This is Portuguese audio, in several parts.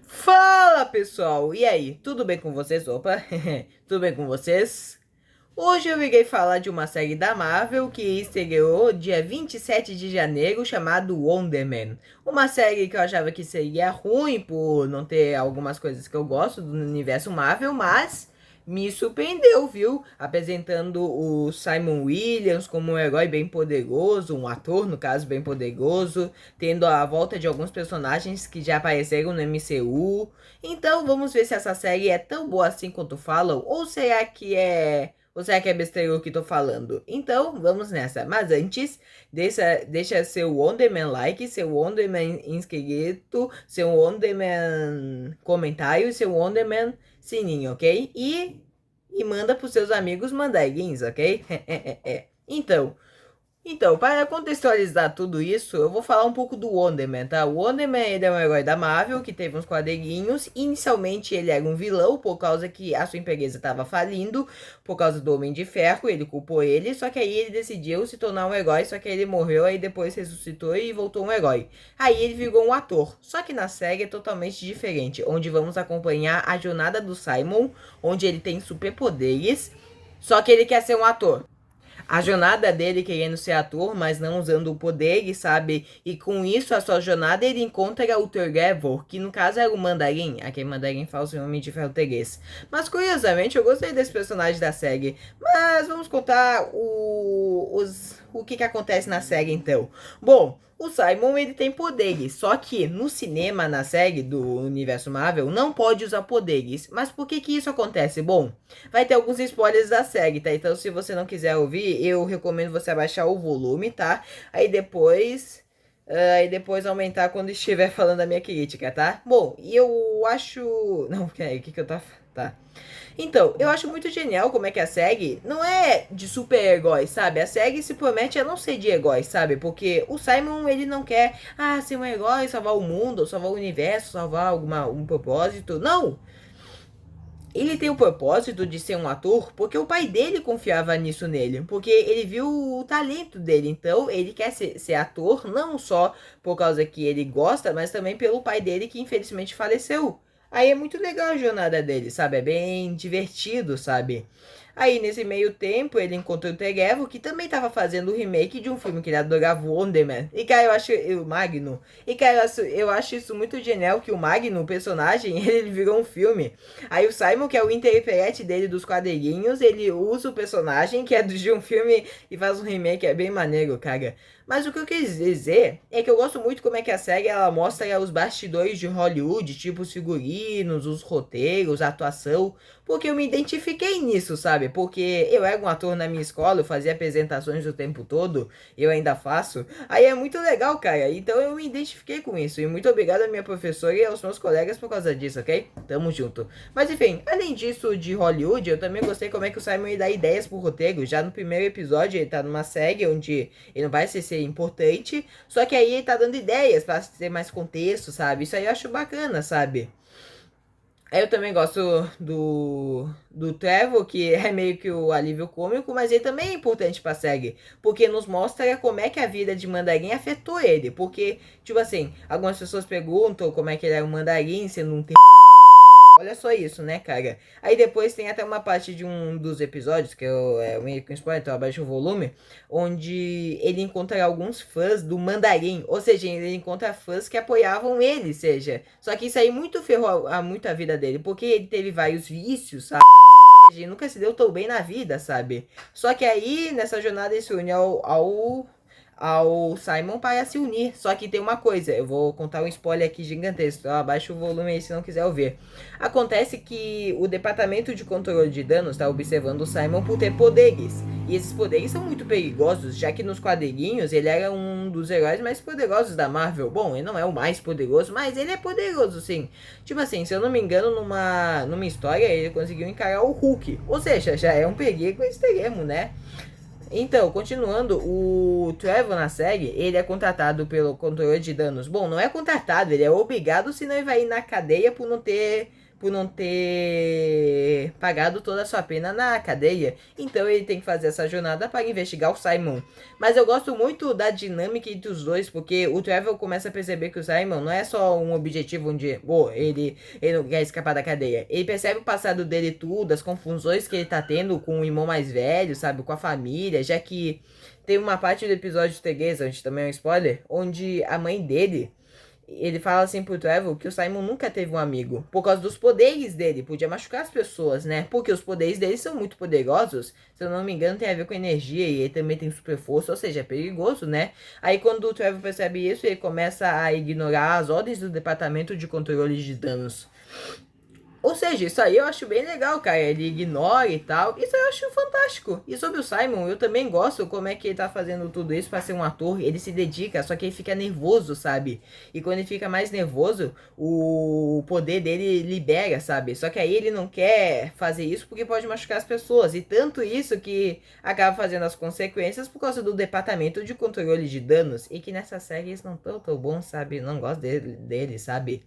Fala pessoal, e aí, tudo bem com vocês? Opa, tudo bem com vocês? Hoje eu irei falar de uma série da Marvel que estreou dia 27 de janeiro, chamado Wonder Man. Uma série que eu achava que seria ruim por não ter algumas coisas que eu gosto do universo Marvel, mas me surpreendeu, viu? Apresentando o Simon Williams como um herói bem poderoso, um ator, no caso, bem poderoso, tendo a volta de alguns personagens que já apareceram no MCU. Então vamos ver se essa série é tão boa assim quanto falam, ou será que é. Ou será que é besteira o que tô falando? Então, vamos nessa. Mas antes, deixa seu Wonderman like, seu Wonderman inscrito, seu Wonderman comentário, seu Wonderman sininho, ok? E manda pros seus amigos mandaguinhos, ok? Então, para contextualizar tudo isso, eu vou falar um pouco do Wonder Man, tá? O Wonder Man, ele é um herói da Marvel, que teve uns quadrinhos. Inicialmente, ele era um vilão, por causa que a sua empresa estava falindo, por causa do Homem de Ferro, ele culpou ele, só que aí ele decidiu se tornar um herói, só que aí ele morreu, aí depois ressuscitou e voltou um herói. Aí ele virou um ator, só que na série é totalmente diferente, onde vamos acompanhar a jornada do Simon, onde ele tem superpoderes, só que ele quer ser um ator. A jornada dele querendo ser ator, mas não usando o poder, sabe? E com isso, a sua jornada, ele encontra o Trevor, que no caso era o Mandarim, aquele Mandarim falso e Homem de Ferro 3. Mas curiosamente, eu gostei desse personagem da série. Mas vamos contar o que acontece na série então. Bom, o Simon, ele tem poderes, só que no cinema, na série do universo Marvel, não pode usar poderes. Mas por que que isso acontece? Bom, vai ter alguns spoilers da série, tá? Então se você não quiser ouvir, eu recomendo você abaixar o volume, tá? Aí depois aumentar quando estiver falando a minha crítica, tá? Bom, e eu acho... Não, peraí, o que que eu tava... Tá. Então, eu acho muito genial como é que a série não é de super-heróis, sabe? A série se promete a não ser de heróis, sabe? Porque o Simon, ele não quer, ser um herói, salvar o mundo, salvar o universo, salvar um propósito. Não! Ele tem o propósito de ser um ator porque o pai dele confiava nisso nele, porque ele viu o talento dele. Então, ele quer ser ator não só por causa que ele gosta, mas também pelo pai dele que infelizmente faleceu. Aí é muito legal a jornada dele, sabe? É bem divertido, sabe? Aí, nesse meio tempo, ele encontrou o Trevor, que também tava fazendo o remake de um filme que ele adorava, Wonder Man. E, cara, eu acho... O Magno. E, cara, eu acho isso muito genial, que o Magno, o personagem, ele virou um filme. Aí o Simon, que é o intérprete dele dos quadrinhos, ele usa o personagem, que é de um filme, e faz um remake, é bem maneiro, cara. Mas o que eu quis dizer é que eu gosto muito como é que a série ela mostra os bastidores de Hollywood, tipo os figurinos, os roteiros, a atuação, porque eu me identifiquei nisso, sabe? Porque eu era um ator na minha escola, eu fazia apresentações o tempo todo, eu ainda faço. Aí é muito legal, cara. Então eu me identifiquei com isso. E muito obrigado à minha professora e aos meus colegas por causa disso, ok? Tamo junto. Mas enfim, além disso de Hollywood, eu também gostei como é que o Simon dá ideias pro roteiro. Já no primeiro episódio, ele tá numa série onde ele não vai ser importante, só que aí ele tá dando ideias pra ter mais contexto, sabe? Isso aí eu acho bacana, sabe? Aí eu também gosto do Trevor, que é meio que o alívio cômico, mas ele também é importante pra série, porque nos mostra como é que a vida de Mandarim afetou ele, porque, tipo assim, algumas pessoas perguntam como é que ele era um Mandarim, sendo um olha só isso, né, cara? Aí depois tem até uma parte de um dos episódios, que é o meio que um spoiler, então abaixa o volume, onde ele encontra alguns fãs do Mandarim, ou seja, ele encontra fãs que apoiavam ele, seja. Só que isso aí muito ferrou muito a vida dele, porque ele teve vários vícios, sabe? Ou seja, ele nunca se deu tão bem na vida, sabe? Só que aí, nessa jornada, ele se une ao Simon para se unir. Só que tem uma coisa, eu vou contar um spoiler aqui gigantesco, então abaixa o volume aí se não quiser ouvir. Acontece que o departamento de controle de danos está observando o Simon por ter poderes. E esses poderes são muito perigosos, já que nos quadrinhos ele era um dos heróis mais poderosos da Marvel. Bom, ele não é o mais poderoso, mas ele é poderoso sim. Tipo assim, se eu não me engano, numa história ele conseguiu encarar o Hulk. Ou seja, já é um perigo extremo, né? Então, continuando, o Trevor na série, ele é contratado pelo controle de danos. Bom, não é contratado, ele é obrigado, senão ele vai ir na cadeia por não ter pagado toda a sua pena na cadeia. Então ele tem que fazer essa jornada para investigar o Simon. Mas eu gosto muito da dinâmica entre os dois, porque o Trevor começa a perceber que o Simon não é só um objetivo onde ele não quer escapar da cadeia. Ele percebe o passado dele tudo, as confusões que ele tá tendo com o irmão mais velho, sabe, com a família, já que tem uma parte do episódio de Tegueza, onde também é um spoiler, onde a mãe dele, ele fala assim pro Trevor que o Simon nunca teve um amigo, por causa dos poderes dele, podia machucar as pessoas, né? Porque os poderes dele são muito poderosos, se eu não me engano tem a ver com energia e ele também tem super força, ou seja, é perigoso, né? Aí quando o Trevor percebe isso, ele começa a ignorar as ordens do Departamento de Controle de Danos. Ou seja, isso aí eu acho bem legal, cara. Ele ignora e tal. Isso eu acho fantástico. E sobre o Simon, eu também gosto como é que ele tá fazendo tudo isso pra ser um ator. Ele se dedica, só que ele fica nervoso, sabe? E quando ele fica mais nervoso, o poder dele libera, sabe? Só que aí ele não quer fazer isso porque pode machucar as pessoas. E tanto isso que acaba fazendo as consequências por causa do Departamento de Controle de Danos. E que nessa série eles não tão tão bons, sabe? Não gosto dele, sabe?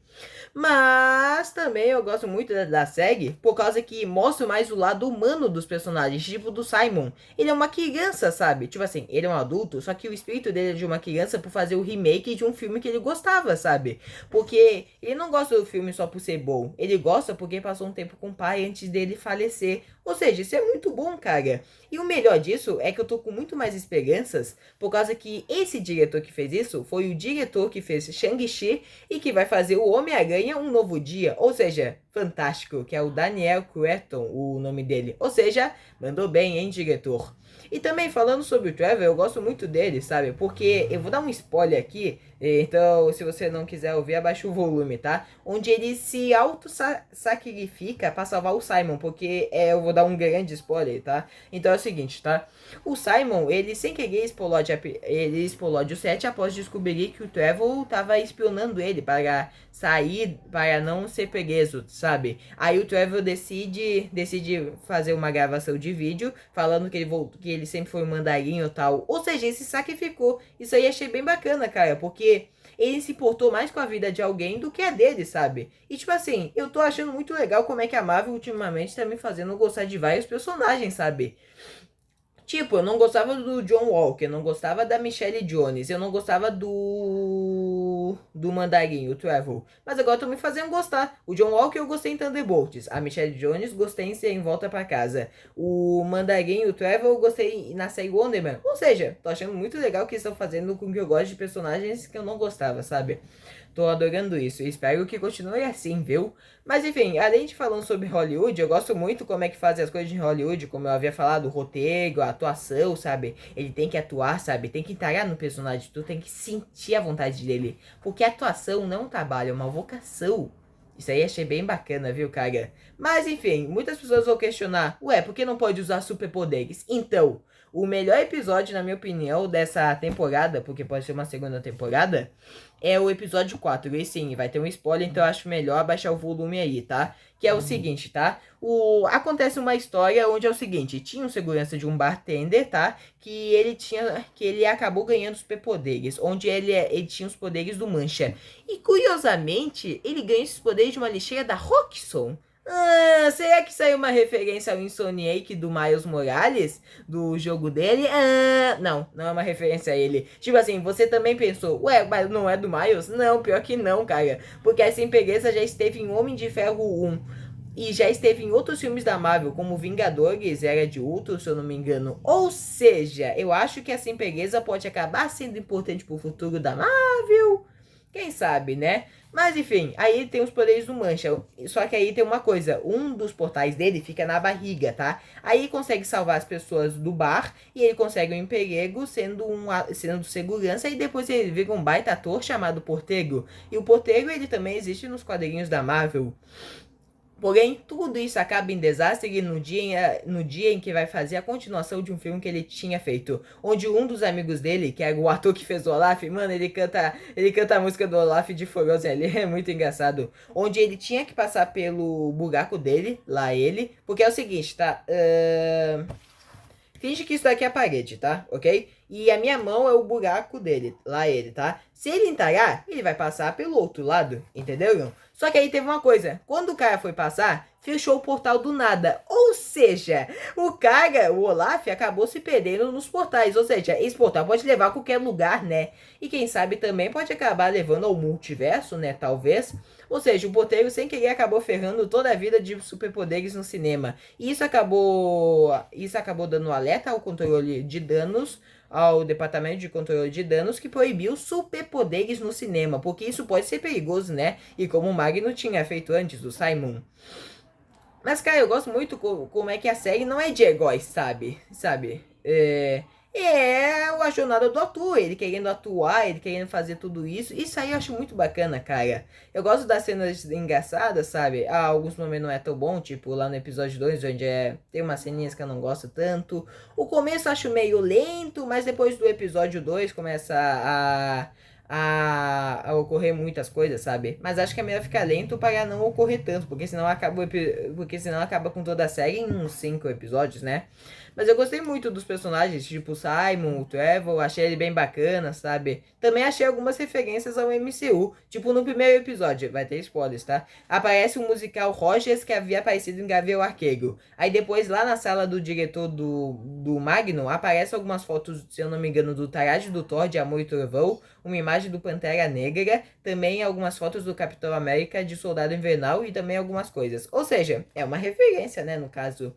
Mas também eu gosto muito da série por causa que mostra mais o lado humano dos personagens, tipo do Simon. Ele é uma criança, sabe? Tipo assim, ele é um adulto, só que o espírito dele é de uma criança por fazer o remake de um filme que ele gostava, sabe? Porque ele não gosta do filme só por ser bom. Ele gosta porque passou um tempo com o pai antes dele falecer. Ou seja, isso é muito bom, cara. E o melhor disso é que eu tô com muito mais esperanças por causa que esse diretor que fez isso foi o diretor que fez Shang-Chi e que vai fazer o Homem-Aranha Um Novo Dia. Ou seja, fantástico, que é o Daniel Cretton, o nome dele. Ou seja, mandou bem, hein, diretor? E também falando sobre o Trevor, eu gosto muito dele, sabe? Porque eu vou dar um spoiler aqui, então se você não quiser ouvir, abaixa o volume, tá? Onde ele se auto-sacrifica pra salvar o Simon, porque eu vou dar um grande spoiler, tá? Então é o seguinte, tá? O Simon, ele sem querer explode o set após descobrir que o Trevor tava espionando ele para sair, para não ser preso, sabe? Aí o Trevor decide fazer uma gravação de vídeo falando que ele sempre foi um mandarim ou tal. Ou seja, ele se sacrificou. Isso aí achei bem bacana, cara, porque ele se importou mais com a vida de alguém do que a dele, sabe? E tipo assim, eu tô achando muito legal como é que a Marvel ultimamente tá me fazendo gostar de vários personagens, sabe? Tipo, eu não gostava do John Walker, eu não gostava da Michelle Jones, eu não gostava do Mandarim, o Trevor. Mas agora tô me fazendo gostar. O John Walker eu gostei em Thunderbolts, a Michelle Jones gostei em Ser em Volta pra Casa. O Mandarim e o Trevor eu gostei na série Wonder Man. Ou seja, tô achando muito legal que estão fazendo com que eu goste de personagens que eu não gostava, sabe? Tô adorando isso e espero que continue assim, viu? Mas enfim, além de falando sobre Hollywood, eu gosto muito como é que fazem as coisas de Hollywood, como eu havia falado, o roteiro, a atuação, sabe? Ele tem que atuar, sabe? Tem que entrar no personagem, tu tem que sentir a vontade dele. Porque a atuação não é um trabalho, é uma vocação. Isso aí achei bem bacana, viu, cara? Mas enfim, muitas pessoas vão questionar, ué, por que não pode usar superpoderes? Então, o melhor episódio, na minha opinião, dessa temporada, porque pode ser uma segunda temporada, é o episódio 4. E sim, vai ter um spoiler, então eu acho melhor abaixar o volume aí, tá? Que é o seguinte, tá? Acontece uma história onde é o seguinte, tinha um segurança de um bartender, tá? Que ele acabou ganhando superpoderes, onde ele tinha os poderes do Mancha. E curiosamente, ele ganha esses poderes de uma lixeira da Roxxon. Ah, será que saiu uma referência ao Insomniac do Miles Morales? Do jogo dele? Ah, não é uma referência a ele. Tipo assim, você também pensou, ué, mas não é do Miles? Não, pior que não, cara. Porque a Sem Preguiça já esteve em Homem de Ferro 1. E já esteve em outros filmes da Marvel, como Vingadores, Era de Ultron, se eu não me engano. Ou seja, eu acho que a Sem Preguiça pode acabar sendo importante pro futuro da Marvel. Quem sabe, né? Mas enfim, aí tem os poderes do Mancha. Só que aí tem uma coisa: um dos portais dele fica na barriga, tá? Aí ele consegue salvar as pessoas do bar e ele consegue um emprego sendo segurança. E depois ele vira um baita ator chamado Portego. E o Portego ele também existe nos quadrinhos da Marvel. Porém, tudo isso acaba em desastre no dia em que vai fazer a continuação de um filme que ele tinha feito. Onde um dos amigos dele, que era o ator que fez o Olaf, mano, ele canta a música do Olaf de Frozen ali, é muito engraçado. Onde ele tinha que passar pelo buraco dele, lá porque é o seguinte, tá? Finge que isso daqui é a parede, tá? Ok? E a minha mão é o buraco dele, lá ele, tá? Se ele entalhar, ele vai passar pelo outro lado, entendeu? Só que aí teve uma coisa, quando o cara foi passar, fechou o portal do nada. Ou seja, o cara, o Olaf, acabou se perdendo nos portais. Ou seja, esse portal pode levar a qualquer lugar, né? E quem sabe também pode acabar levando ao multiverso, né? Talvez. Ou seja, o porteiro sem querer acabou ferrando toda a vida de superpoderes no cinema. E isso acabou dando um alerta ao controle de danos, ao departamento de controle de danos, que proibiu superpoderes no cinema, porque isso pode ser perigoso, né? E como o Magno tinha feito antes, do Simon. Mas, cara, eu gosto muito como é que a série não é de heróis, sabe? É a jornada do ator, ele querendo atuar, ele querendo fazer tudo isso. Isso aí eu acho muito bacana, cara. Eu gosto das cenas engraçadas, sabe? Alguns momentos não é tão bom, tipo lá no episódio 2 onde tem umas ceninhas que eu não gosto tanto. O começo eu acho meio lento, mas depois do episódio 2 começa a ocorrer muitas coisas, sabe? Mas acho que é melhor ficar lento para não ocorrer tanto, porque senão acaba com toda a série em uns 5 episódios, né? Mas eu gostei muito dos personagens, tipo o Simon, o Trevor, achei ele bem bacana, sabe? Também achei algumas referências ao MCU, tipo no primeiro episódio, vai ter spoilers, tá? Aparece o musical Rogers que havia aparecido em Gavião Arqueiro. Aí depois, lá na sala do diretor do Magnum, aparecem algumas fotos, se eu não me engano, do traje do Thor de Amor e Trovão, uma imagem do Pantera Negra, também algumas fotos do Capitão América de Soldado Invernal e também algumas coisas. Ou seja, é uma referência, né, no caso.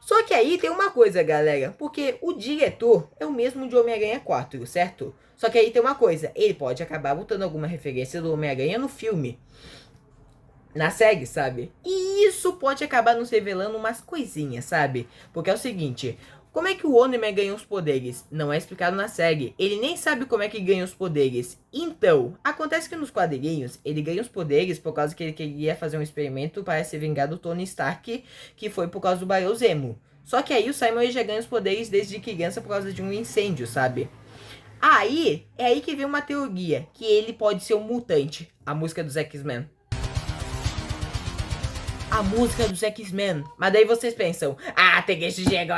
Só que aí tem uma coisa, galera, porque o diretor é o mesmo de Homem-Aranha 4, certo? Só que aí tem uma coisa, ele pode acabar botando alguma referência do Homem-Aranha no filme, na série, sabe? E isso pode acabar nos revelando umas coisinhas, sabe? Porque é o seguinte, como é que o Omni-Man ganha os poderes? Não é explicado na série. Ele nem sabe como é que ganha os poderes. Então, acontece que nos quadrinhos, ele ganha os poderes por causa que ele queria fazer um experimento para se vingar do Tony Stark, que foi por causa do Barão Zemo. Só que aí o Simon já ganha os poderes desde criança por causa de um incêndio, sabe? Aí, é aí que vem uma teoria, que ele pode ser um mutante. A música dos X-Men. A música dos X-Men. Mas daí vocês pensam, tem que esse Diego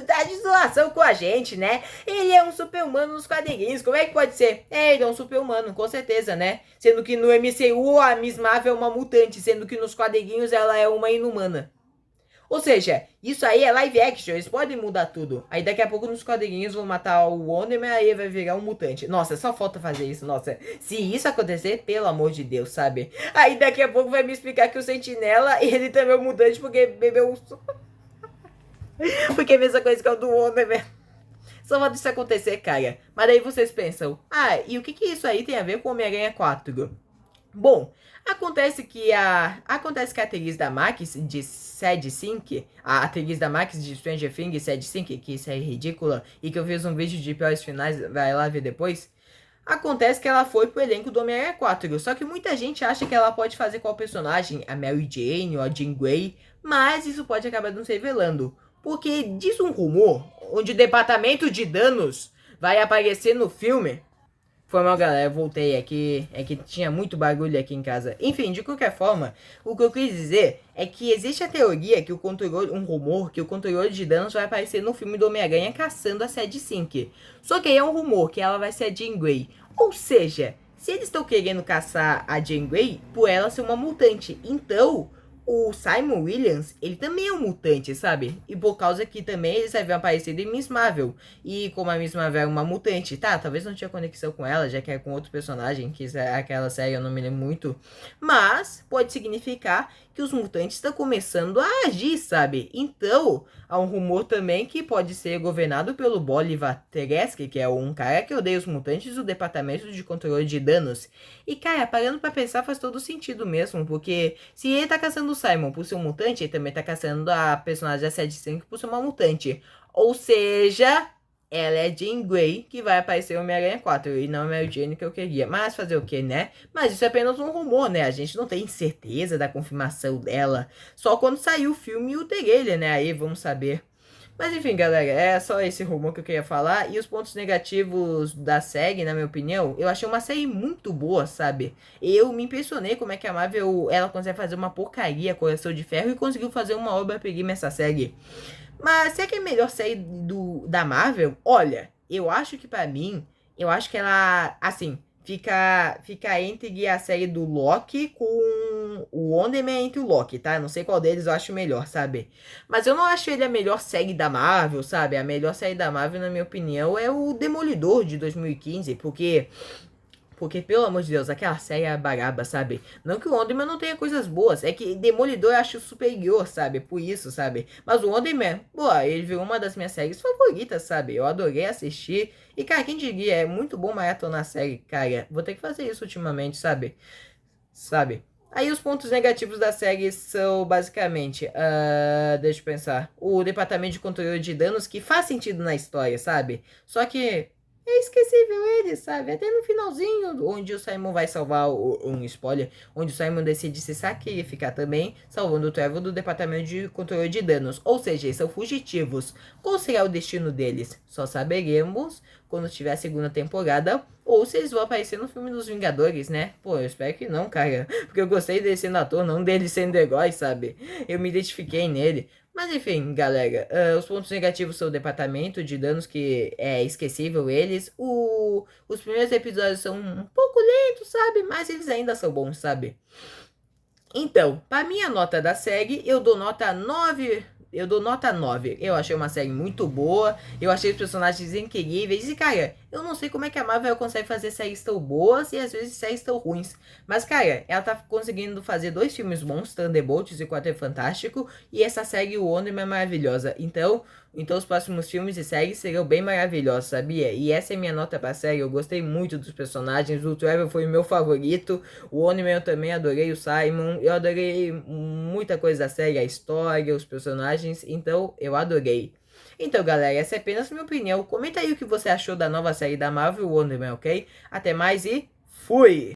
tá de zoação com a gente, né? Ele é um super-humano nos quadrinhos, como é que pode ser? Ele é um super-humano, com certeza, né? Sendo que no MCU a Miss Marvel é uma mutante, sendo que nos quadrinhos ela é uma inumana. Ou seja, isso aí é live action, eles podem mudar tudo. Aí daqui a pouco nos quadrinhos vão matar o Wonder-Man, aí vai virar um mutante. Nossa, só falta fazer isso, nossa. Se isso acontecer, pelo amor de Deus, sabe? Aí daqui a pouco vai me explicar que o Sentinela, ele também é um mutante porque bebeu porque é a mesma coisa que é o do Wonder-Man. Só falta isso acontecer, cara. Mas daí vocês pensam, e o que isso aí tem a ver com Homem-Aranha 4? Bom, acontece que a atriz da Max de Sad Sink, a atriz da Max de Stranger Things Sad Sink, que isso é ridícula e que eu fiz um vídeo de piores finais, vai lá ver depois. Acontece que ela foi pro elenco do Homem-Aranha 4, só que muita gente acha que ela pode fazer qual personagem, a Mary Jane ou a Jean Grey, mas isso pode acabar não se revelando, porque diz um rumor onde o departamento de danos vai aparecer no filme. Foi mal, galera, eu voltei aqui, é que tinha muito barulho aqui em casa. Enfim, de qualquer forma, o que eu quis dizer é que existe a teoria que um rumor, que o controle de danos vai aparecer no filme do Homem-Aranha caçando a Sad Sink. Só que aí é um rumor que ela vai ser a Jean Grey. Ou seja, se eles estão querendo caçar a Jean Grey, por ela ser uma mutante, então o Simon Williams, ele também é um mutante, sabe? E por causa que também eles haviam aparecido em Miss Marvel. E como a Miss Marvel é uma mutante, talvez não tinha conexão com ela, já que é com outro personagem, que aquela série eu não me lembro muito. Mas pode significar que os mutantes estão começando a agir, sabe? Então, há um rumor também que pode ser governado pelo Bolivar Teresky, que é um cara que odeia os mutantes do Departamento de Controle de Danos. E, cara, parando pra pensar, faz todo sentido mesmo, porque se ele tá caçando o Simon por ser um mutante, ele também tá caçando a personagem da Sad Sink por ser uma mutante. Ou seja, ela é Jean Grey, que vai aparecer no Homem-Aranha 4, e não a Mary Jane que eu queria. Mas fazer o que, né? Mas isso é apenas um rumor, né? A gente não tem certeza da confirmação dela. Só quando sair o filme e o trailer, né? Aí vamos saber. Mas enfim, galera, é só esse rumor que eu queria falar. E os pontos negativos da série, na minha opinião, eu achei uma série muito boa, sabe? Eu me impressionei como é que a Marvel, ela consegue fazer uma porcaria, Coração de Ferro, e conseguiu fazer uma obra-prima essa série. Mas será que é a melhor série da Marvel? Olha, eu acho que pra mim, eu acho que ela, assim, fica entre a série do Loki com o Wonder-Man entre o Loki, tá? Não sei qual deles eu acho melhor, sabe? Mas eu não acho ele a melhor série da Marvel, sabe? A melhor série da Marvel, na minha opinião, é o Demolidor de 2015, porque, pelo amor de Deus, aquela série é baraba, sabe? Não que o Wonder-Man não tenha coisas boas, é que Demolidor eu acho superior, sabe? Por isso, sabe? Mas o Wonder-Man, pô, ele virou uma das minhas séries favoritas, sabe? Eu adorei assistir. E, cara, quem diria, é muito bom maratonar a série, cara. Vou ter que fazer isso ultimamente, sabe? Sabe? Aí os pontos negativos da série são basicamente, deixa eu pensar, o departamento de controle de danos que faz sentido na história, sabe? Só que é esquecível ele, sabe? Até no finalzinho, onde o Simon vai salvar um spoiler, onde o Simon decide se sacrificar também, salvando o Trevor do departamento de controle de danos. Ou seja, eles são fugitivos. Qual será o destino deles? Só saberemos quando tiver a segunda temporada, ou se eles vão aparecer no filme dos Vingadores, né? Pô, eu espero que não, cara. Porque eu gostei dele sendo ator, não dele sendo herói, sabe? Eu me identifiquei nele. Mas enfim, galera, os pontos negativos são o departamento de danos, que é esquecível eles. Os primeiros episódios são um pouco lentos, sabe? Mas eles ainda são bons, sabe? Então, para minha nota da série, eu dou nota 9. Eu dou nota 9. Eu achei uma série muito boa. Eu achei os personagens incríveis. E, cara, eu não sei como é que a Marvel consegue fazer séries tão boas e às vezes séries tão ruins. Mas, cara, ela tá conseguindo fazer dois filmes bons, Thunderbolts e Quarteto Fantástico. E essa série, o Wonder é maravilhosa. Então os próximos filmes e séries serão bem maravilhosos, sabia? E essa é minha nota pra série. Eu gostei muito dos personagens. O Trevor foi o meu favorito. O Oniman eu também adorei, o Simon. Eu adorei muita coisa da série, a história, os personagens. Então eu adorei. Então, galera, essa é apenas minha opinião. Comenta aí o que você achou da nova série da Marvel, Wonder Man, ok? Até mais e fui!